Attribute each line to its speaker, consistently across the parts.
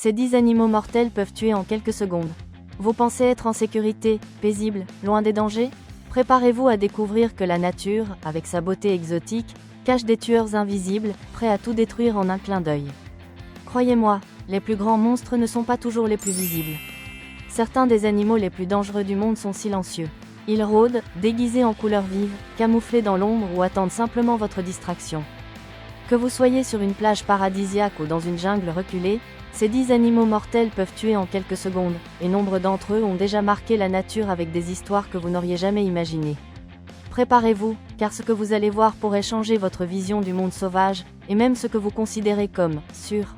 Speaker 1: Ces 10 animaux mortels peuvent tuer en quelques secondes. Vous pensez être en sécurité, paisible, loin des dangers? Préparez-vous à découvrir que la nature, avec sa beauté exotique, cache des tueurs invisibles, prêts à tout détruire en un clin d'œil. Croyez-moi, les plus grands monstres ne sont pas toujours les plus visibles. Certains des animaux les plus dangereux du monde sont silencieux. Ils rôdent, déguisés en couleurs vives, camouflés dans l'ombre ou attendent simplement votre distraction. Que vous soyez sur une plage paradisiaque ou dans une jungle reculée, ces 10 animaux mortels peuvent tuer en quelques secondes, et nombre d'entre eux ont déjà marqué la nature avec des histoires que vous n'auriez jamais imaginées. Préparez-vous, car ce que vous allez voir pourrait changer votre vision du monde sauvage, et même ce que vous considérez comme « sûr ».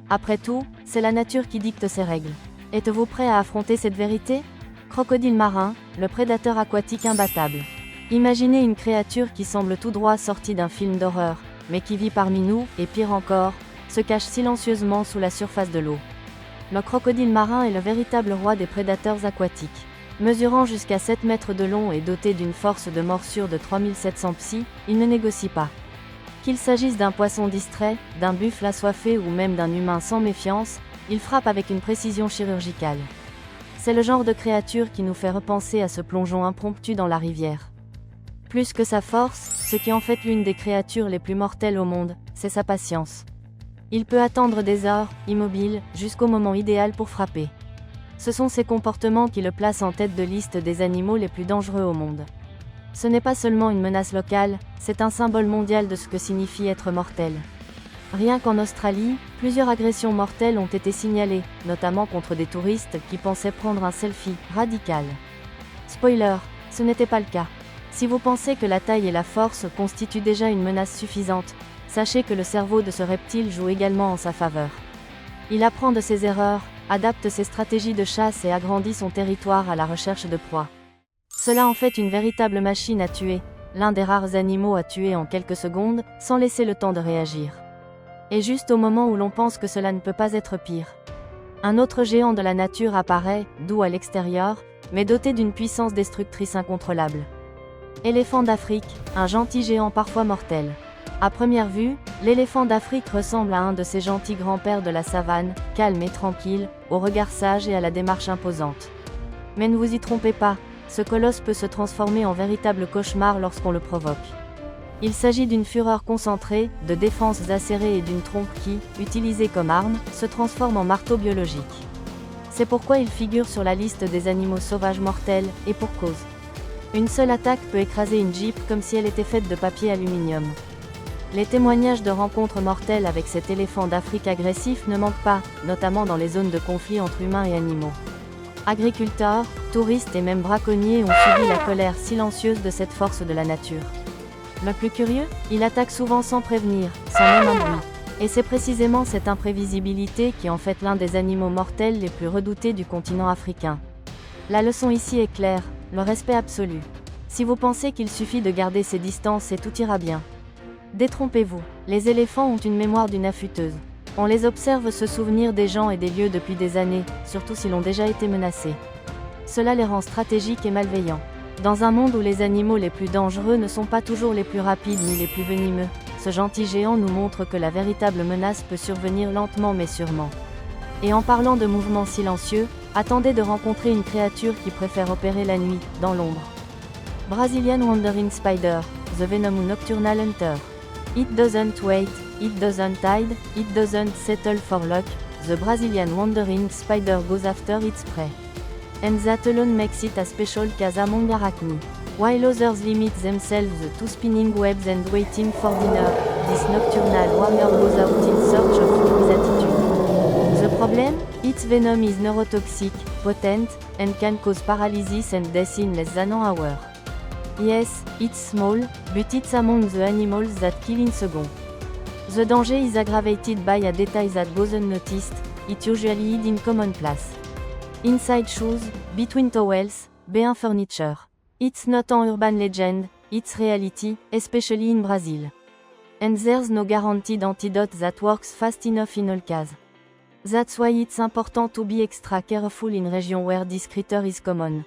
Speaker 1: Après tout, c'est la nature qui dicte ses règles. Êtes-vous prêt à affronter cette vérité? Crocodile marin, le prédateur aquatique imbattable. Imaginez une créature qui semble tout droit sortie d'un film d'horreur, mais qui vit parmi nous, et pire encore, se cache silencieusement sous la surface de l'eau. Le crocodile marin est le véritable roi des prédateurs aquatiques. Mesurant jusqu'à 7 mètres de long et doté d'une force de morsure de 3700 psi, il ne négocie pas. Qu'il s'agisse d'un poisson distrait, d'un buffle assoiffé ou même d'un humain sans méfiance, il frappe avec une précision chirurgicale. C'est le genre de créature qui nous fait repenser à ce plongeon impromptu dans la rivière. Plus que sa force, ce qui en fait l'une des créatures les plus mortelles au monde, c'est sa patience. Il peut attendre des heures, immobile, jusqu'au moment idéal pour frapper. Ce sont ces comportements qui le placent en tête de liste des animaux les plus dangereux au monde. Ce n'est pas seulement une menace locale, c'est un symbole mondial de ce que signifie être mortel. Rien qu'en Australie, plusieurs agressions mortelles ont été signalées, notamment contre des touristes qui pensaient prendre un selfie radical. Spoiler, ce n'était pas le cas. Si vous pensez que la taille et la force constituent déjà une menace suffisante, sachez que le cerveau de ce reptile joue également en sa faveur. Il apprend de ses erreurs, adapte ses stratégies de chasse et agrandit son territoire à la recherche de proies. Cela en fait une véritable machine à tuer, l'un des rares animaux à tuer en quelques secondes, sans laisser le temps de réagir. Et juste au moment où l'on pense que cela ne peut pas être pire. Un autre géant de la nature apparaît, doux à l'extérieur, mais doté d'une puissance destructrice incontrôlable. Éléphant d'Afrique, un gentil géant parfois mortel. À première vue, l'éléphant d'Afrique ressemble à un de ces gentils grands-pères de la savane, calme et tranquille, au regard sage et à la démarche imposante. Mais ne vous y trompez pas, ce colosse peut se transformer en véritable cauchemar lorsqu'on le provoque. Il s'agit d'une fureur concentrée, de défenses acérées et d'une trompe qui, utilisée comme arme, se transforme en marteau biologique. C'est pourquoi il figure sur la liste des animaux sauvages mortels, et pour cause. Une seule attaque peut écraser une Jeep comme si elle était faite de papier aluminium. Les témoignages de rencontres mortelles avec cet éléphant d'Afrique agressif ne manquent pas, notamment dans les zones de conflit entre humains et animaux. Agriculteurs, touristes et même braconniers ont subi la colère silencieuse de cette force de la nature. Le plus curieux, il attaque souvent sans prévenir, sans même un bruit. Et c'est précisément cette imprévisibilité qui en fait l'un des animaux mortels les plus redoutés du continent africain. La leçon ici est claire, le respect absolu. Si vous pensez qu'il suffit de garder ses distances et tout ira bien. Détrompez-vous, les éléphants ont une mémoire d'une affûteuse. On les observe se souvenir des gens et des lieux depuis des années, surtout s'ils ont déjà été menacés. Cela les rend stratégiques et malveillants. Dans un monde où les animaux les plus dangereux ne sont pas toujours les plus rapides ni les plus venimeux, ce gentil géant nous montre que la véritable menace peut survenir lentement mais sûrement. Et en parlant de mouvements silencieux, attendez de rencontrer une créature qui préfère opérer la nuit, dans l'ombre. Brazilian Wandering Spider, The Venom Nocturnal Hunter. It doesn't wait, it doesn't hide, it doesn't settle for luck, the Brazilian Wandering Spider goes after its prey. And that alone makes it a special case among arachni. While others limit themselves to spinning webs and waiting for dinner, this nocturnal warrior goes out in search of food with attitude. The problem? Its venom is neurotoxic, potent, and can cause paralysis and death in less than an hour. Yes, it's small, but it's among the animals that kill in seconds. The danger is aggravated by a detail that goes unnoticed, it usually hid in common place. Inside shoes, between towels, behind furniture. It's not an urban legend, it's reality, especially in Brazil. And there's no guaranteed antidote that works fast enough in all cases. That's why it's important to be extra careful in region where this critter is common.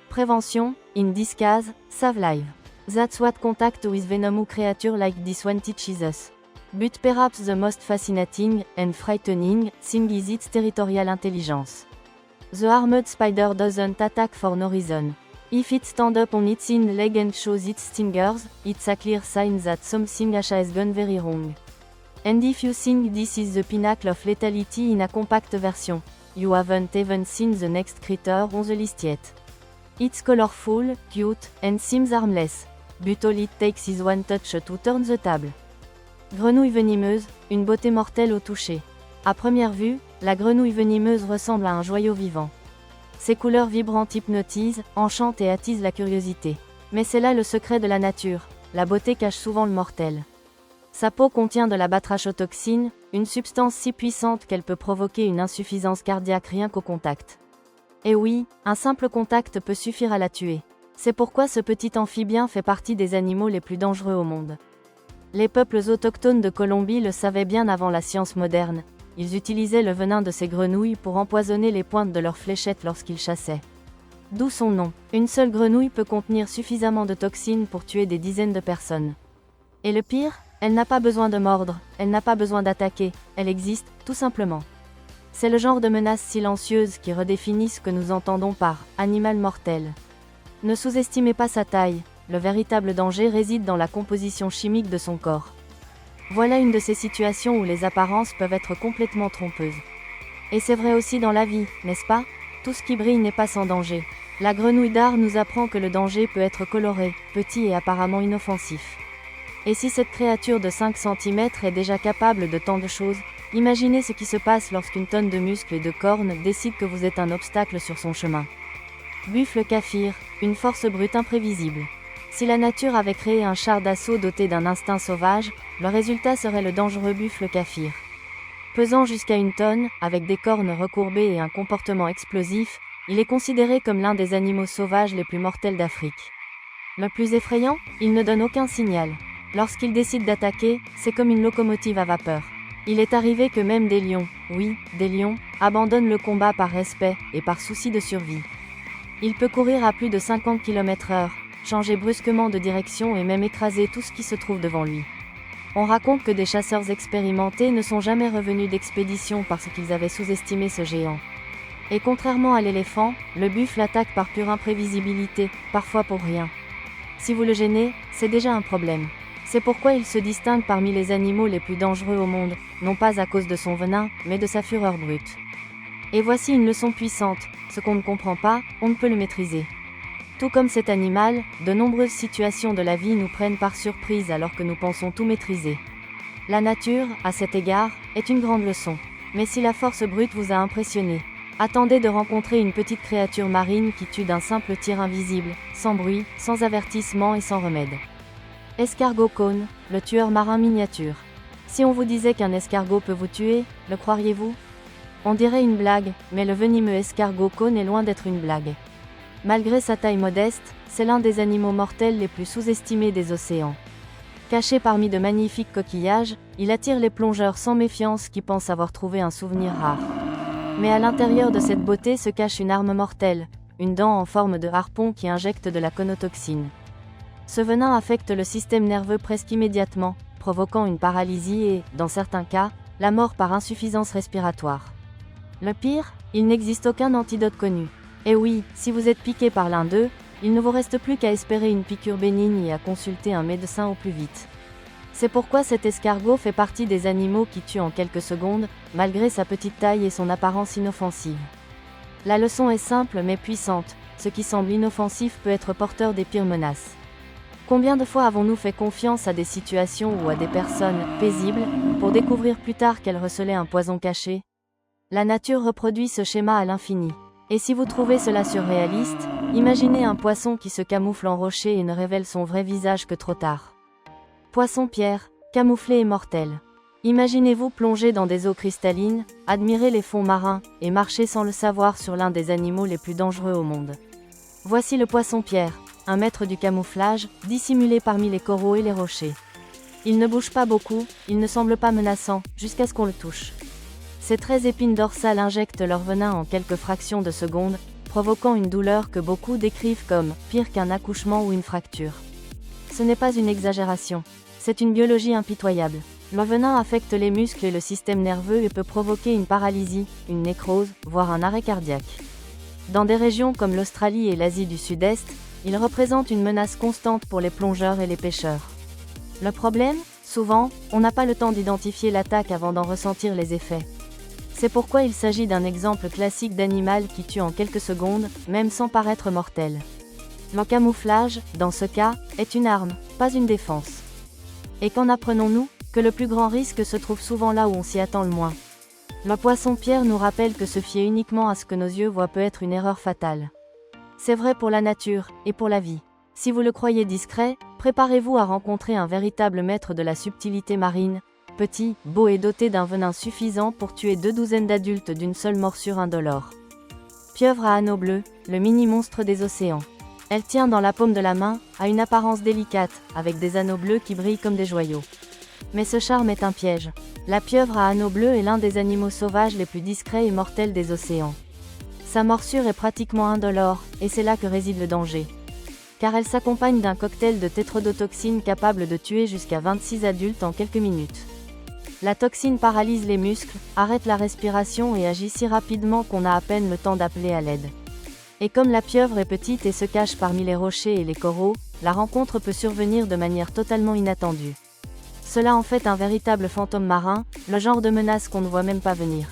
Speaker 1: Prevention, in this case, save life. That's what contact with venomous creature like this one teaches us. But perhaps the most fascinating and frightening thing is its territorial intelligence. The armored spider doesn't attack for no reason. If it stands up on its hind leg and shows its stingers, it's a clear sign that something has gone very wrong. And if you think this is the pinnacle of lethality in a compact version, you haven't even seen the next critter on the list yet. It's colorful, cute, and seems harmless, but all it takes is one touch to turn the table. Grenouille venimeuse, une beauté mortelle au toucher. À première vue, la grenouille venimeuse ressemble à un joyau vivant. Ses couleurs vibrantes hypnotisent, enchantent et attisent la curiosité. Mais c'est là le secret de la nature, la beauté cache souvent le mortel. Sa peau contient de la batrachotoxine, une substance si puissante qu'elle peut provoquer une insuffisance cardiaque rien qu'au contact. Et oui, un simple contact peut suffire à la tuer. C'est pourquoi ce petit amphibien fait partie des animaux les plus dangereux au monde. Les peuples autochtones de Colombie le savaient bien avant la science moderne. Ils utilisaient le venin de ces grenouilles pour empoisonner les pointes de leurs fléchettes lorsqu'ils chassaient. D'où son nom. Une seule grenouille peut contenir suffisamment de toxines pour tuer des dizaines de personnes. Et le pire, elle n'a pas besoin de mordre, elle n'a pas besoin d'attaquer, elle existe, tout simplement. C'est le genre de menace silencieuse qui redéfinit ce que nous entendons par « animal mortel ». Ne sous-estimez pas sa taille, le véritable danger réside dans la composition chimique de son corps. Voilà une de ces situations où les apparences peuvent être complètement trompeuses. Et c'est vrai aussi dans la vie, n'est-ce pas? Tout ce qui brille n'est pas sans danger. La grenouille d'art nous apprend que le danger peut être coloré, petit et apparemment inoffensif. Et si cette créature de 5 cm est déjà capable de tant de choses, imaginez ce qui se passe lorsqu'une tonne de muscles et de cornes décide que vous êtes un obstacle sur son chemin. Buffle kaffir, une force brute imprévisible. Si la nature avait créé un char d'assaut doté d'un instinct sauvage, le résultat serait le dangereux buffle kaffir. Pesant jusqu'à 1 tonne, avec des cornes recourbées et un comportement explosif, il est considéré comme l'un des animaux sauvages les plus mortels d'Afrique. Le plus effrayant, il ne donne aucun signal. Lorsqu'il décide d'attaquer, c'est comme une locomotive à vapeur. Il est arrivé que même des lions, oui, des lions, abandonnent le combat par respect et par souci de survie. Il peut courir à plus de 50 km/h, changer brusquement de direction et même écraser tout ce qui se trouve devant lui. On raconte que des chasseurs expérimentés ne sont jamais revenus d'expédition parce qu'ils avaient sous-estimé ce géant. Et contrairement à l'éléphant, le buffle attaque par pure imprévisibilité, parfois pour rien. Si vous le gênez, c'est déjà un problème. C'est pourquoi il se distingue parmi les animaux les plus dangereux au monde, non pas à cause de son venin, mais de sa fureur brute. Et voici une leçon puissante, ce qu'on ne comprend pas, on ne peut le maîtriser. Tout comme cet animal, de nombreuses situations de la vie nous prennent par surprise alors que nous pensons tout maîtriser. La nature, à cet égard, est une grande leçon. Mais si la force brute vous a impressionné, attendez de rencontrer une petite créature marine qui tue d'un simple tir invisible, sans bruit, sans avertissement et sans remède. Escargot cône, le tueur marin miniature. Si on vous disait qu'un escargot peut vous tuer, le croiriez-vous? On dirait une blague, mais le venimeux escargot cône est loin d'être une blague. Malgré sa taille modeste, c'est l'un des animaux mortels les plus sous-estimés des océans. Caché parmi de magnifiques coquillages, il attire les plongeurs sans méfiance qui pensent avoir trouvé un souvenir rare. Mais à l'intérieur de cette beauté se cache une arme mortelle, une dent en forme de harpon qui injecte de la conotoxine. Ce venin affecte le système nerveux presque immédiatement, provoquant une paralysie et, dans certains cas, la mort par insuffisance respiratoire. Le pire, il n'existe aucun antidote connu. Et oui, si vous êtes piqué par l'un d'eux, il ne vous reste plus qu'à espérer une piqûre bénigne et à consulter un médecin au plus vite. C'est pourquoi cet escargot fait partie des animaux qui tuent en quelques secondes, malgré sa petite taille et son apparence inoffensive. La leçon est simple mais puissante, ce qui semble inoffensif peut être porteur des pires menaces. Combien de fois avons-nous fait confiance à des situations ou à des personnes paisibles, pour découvrir plus tard qu'elles recelaient un poison caché? La nature reproduit ce schéma à l'infini. Et si vous trouvez cela surréaliste, imaginez un poisson qui se camoufle en rocher et ne révèle son vrai visage que trop tard. Poisson-pierre, camouflé et mortel. Imaginez-vous plonger dans des eaux cristallines, admirer les fonds marins, et marcher sans le savoir sur l'un des animaux les plus dangereux au monde. Voici le poisson-pierre, un maître du camouflage, dissimulé parmi les coraux et les rochers. Il ne bouge pas beaucoup, il ne semble pas menaçant, jusqu'à ce qu'on le touche. Ses 13 épines dorsales injectent leur venin en quelques fractions de secondes, provoquant une douleur que beaucoup décrivent comme pire qu'un accouchement ou une fracture. Ce n'est pas une exagération, c'est une biologie impitoyable. Le venin affecte les muscles et le système nerveux et peut provoquer une paralysie, une nécrose, voire un arrêt cardiaque. Dans des régions comme l'Australie et l'Asie du Sud-Est, il représente une menace constante pour les plongeurs et les pêcheurs. Le problème, souvent, on n'a pas le temps d'identifier l'attaque avant d'en ressentir les effets. C'est pourquoi il s'agit d'un exemple classique d'animal qui tue en quelques secondes, même sans paraître mortel. Le camouflage, dans ce cas, est une arme, pas une défense. Et qu'en apprenons-nous? Que le plus grand risque se trouve souvent là où on s'y attend le moins. Le poisson-pierre nous rappelle que se fier uniquement à ce que nos yeux voient peut être une erreur fatale. C'est vrai pour la nature, et pour la vie. Si vous le croyez discret, préparez-vous à rencontrer un véritable maître de la subtilité marine, petit, beau et doté d'un venin suffisant pour tuer 2 douzaines d'adultes d'une seule morsure indolore. Pieuvre à anneaux bleus, le mini-monstre des océans. Elle tient dans la paume de la main, a une apparence délicate, avec des anneaux bleus qui brillent comme des joyaux. Mais ce charme est un piège. La pieuvre à anneaux bleus est l'un des animaux sauvages les plus discrets et mortels des océans. Sa morsure est pratiquement indolore, et c'est là que réside le danger. Car elle s'accompagne d'un cocktail de tétrodotoxine capable de tuer jusqu'à 26 adultes en quelques minutes. La toxine paralyse les muscles, arrête la respiration et agit si rapidement qu'on a à peine le temps d'appeler à l'aide. Et comme la pieuvre est petite et se cache parmi les rochers et les coraux, la rencontre peut survenir de manière totalement inattendue. Cela en fait un véritable fantôme marin, le genre de menace qu'on ne voit même pas venir.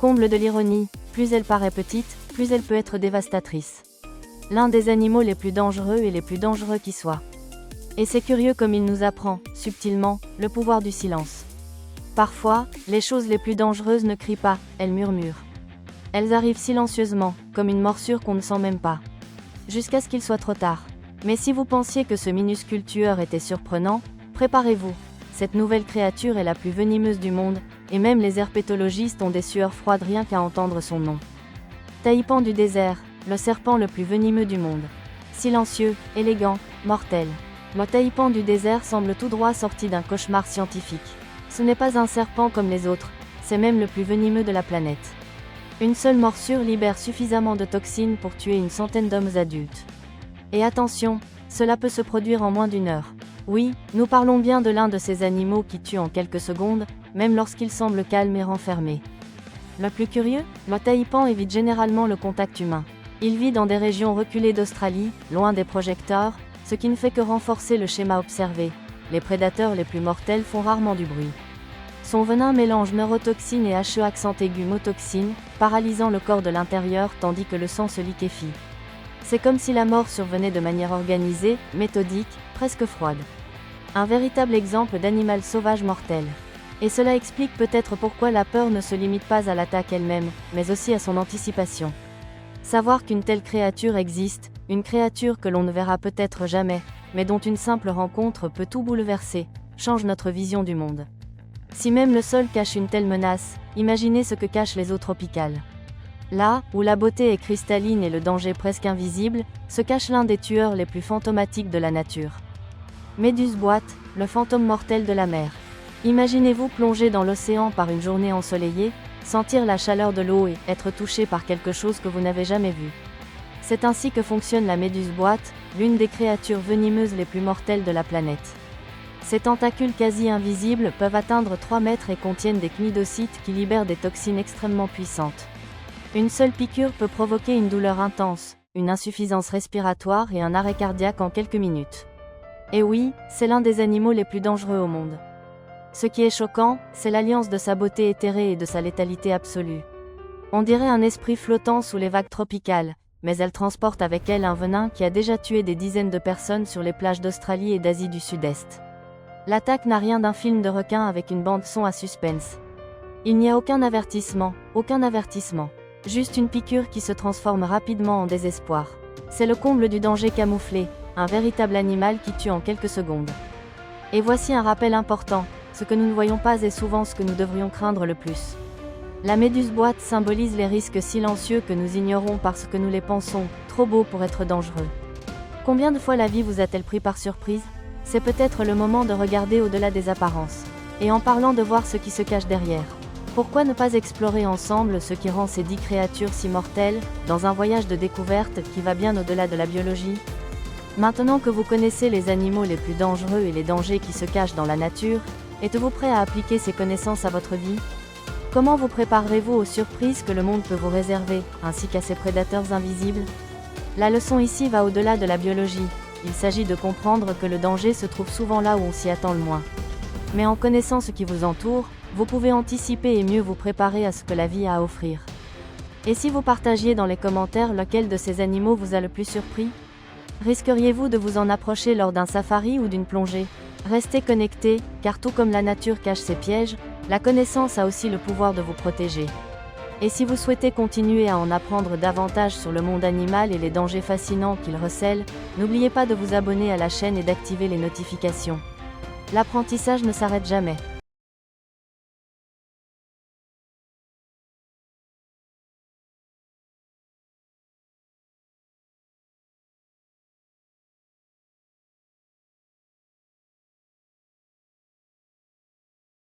Speaker 1: Comble de l'ironie, plus elle paraît petite, plus elle peut être dévastatrice. L'un des animaux les plus dangereux et les plus dangereux qui soient. Et c'est curieux comme il nous apprend, subtilement, le pouvoir du silence. Parfois, les choses les plus dangereuses ne crient pas, elles murmurent. Elles arrivent silencieusement, comme une morsure qu'on ne sent même pas. Jusqu'à ce qu'il soit trop tard. Mais si vous pensiez que ce minuscule tueur était surprenant, préparez-vous. Cette nouvelle créature est la plus venimeuse du monde, et même les herpétologistes ont des sueurs froides rien qu'à entendre son nom. Taipan du désert, le serpent le plus venimeux du monde. Silencieux, élégant, mortel. Le taipan du désert semble tout droit sorti d'un cauchemar scientifique. Ce n'est pas un serpent comme les autres, c'est même le plus venimeux de la planète. Une seule morsure libère suffisamment de toxines pour tuer une centaine d'hommes adultes. Et attention, cela peut se produire en moins d'1 heure. Oui, nous parlons bien de l'un de ces animaux qui tue en quelques secondes, même lorsqu'il semble calme et renfermé. Le plus curieux, le taipan évite généralement le contact humain. Il vit dans des régions reculées d'Australie, loin des projecteurs, ce qui ne fait que renforcer le schéma observé. Les prédateurs les plus mortels font rarement du bruit. Son venin mélange neurotoxine et HE accent aigu motoxine, paralysant le corps de l'intérieur tandis que le sang se liquéfie. C'est comme si la mort survenait de manière organisée, méthodique, presque froide. Un véritable exemple d'animal sauvage mortel. Et cela explique peut-être pourquoi la peur ne se limite pas à l'attaque elle-même, mais aussi à son anticipation. Savoir qu'une telle créature existe, une créature que l'on ne verra peut-être jamais, mais dont une simple rencontre peut tout bouleverser, change notre vision du monde. Si même le sol cache une telle menace, imaginez ce que cachent les eaux tropicales. Là, où la beauté est cristalline et le danger presque invisible, se cache l'un des tueurs les plus fantomatiques de la nature. Méduse boîte, le fantôme mortel de la mer. Imaginez-vous plonger dans l'océan par une journée ensoleillée, sentir la chaleur de l'eau et être touché par quelque chose que vous n'avez jamais vu. C'est ainsi que fonctionne la méduse boîte, l'une des créatures venimeuses les plus mortelles de la planète. Ces tentacules quasi invisibles peuvent atteindre 3 mètres et contiennent des cnidocytes qui libèrent des toxines extrêmement puissantes. Une seule piqûre peut provoquer une douleur intense, une insuffisance respiratoire et un arrêt cardiaque en quelques minutes. Et oui, c'est l'un des animaux les plus dangereux au monde. Ce qui est choquant, c'est l'alliance de sa beauté éthérée et de sa létalité absolue. On dirait un esprit flottant sous les vagues tropicales, mais elle transporte avec elle un venin qui a déjà tué des dizaines de personnes sur les plages d'Australie et d'Asie du Sud-Est. L'attaque n'a rien d'un film de requin avec une bande-son à suspense. Il n'y a aucun avertissement, juste une piqûre qui se transforme rapidement en désespoir. C'est le comble du danger camouflé, un véritable animal qui tue en quelques secondes. Et voici un rappel important, ce que nous ne voyons pas est souvent ce que nous devrions craindre le plus. La méduse boîte symbolise les risques silencieux que nous ignorons parce que nous les pensons, trop beaux pour être dangereux. Combien de fois la vie vous a-t-elle pris par surprise? C'est peut-être le moment de regarder au-delà des apparences. Et en parlant de voir ce qui se cache derrière. Pourquoi ne pas explorer ensemble ce qui rend ces 10 créatures si mortelles, dans un voyage de découverte qui va bien au-delà de la biologie? Maintenant que vous connaissez les animaux les plus dangereux et les dangers qui se cachent dans la nature, Êtes-vous prêt à appliquer ces connaissances à votre vie? Comment vous préparerez-vous aux surprises que le monde peut vous réserver, ainsi qu'à ses prédateurs invisibles? La leçon ici va au-delà de la biologie. Il s'agit de comprendre que le danger se trouve souvent là où on s'y attend le moins. Mais en connaissant ce qui vous entoure, vous pouvez anticiper et mieux vous préparer à ce que la vie a à offrir. Et si vous partagiez dans les commentaires lequel de ces animaux vous a le plus surpris? Risqueriez-vous de vous en approcher lors d'un safari ou d'une plongée? Restez connectés, car tout comme la nature cache ses pièges, la connaissance a aussi le pouvoir de vous protéger. Et si vous souhaitez continuer à en apprendre davantage sur le monde animal et les dangers fascinants qu'il recèle, n'oubliez pas de vous abonner à la chaîne et d'activer les notifications. L'apprentissage ne s'arrête jamais.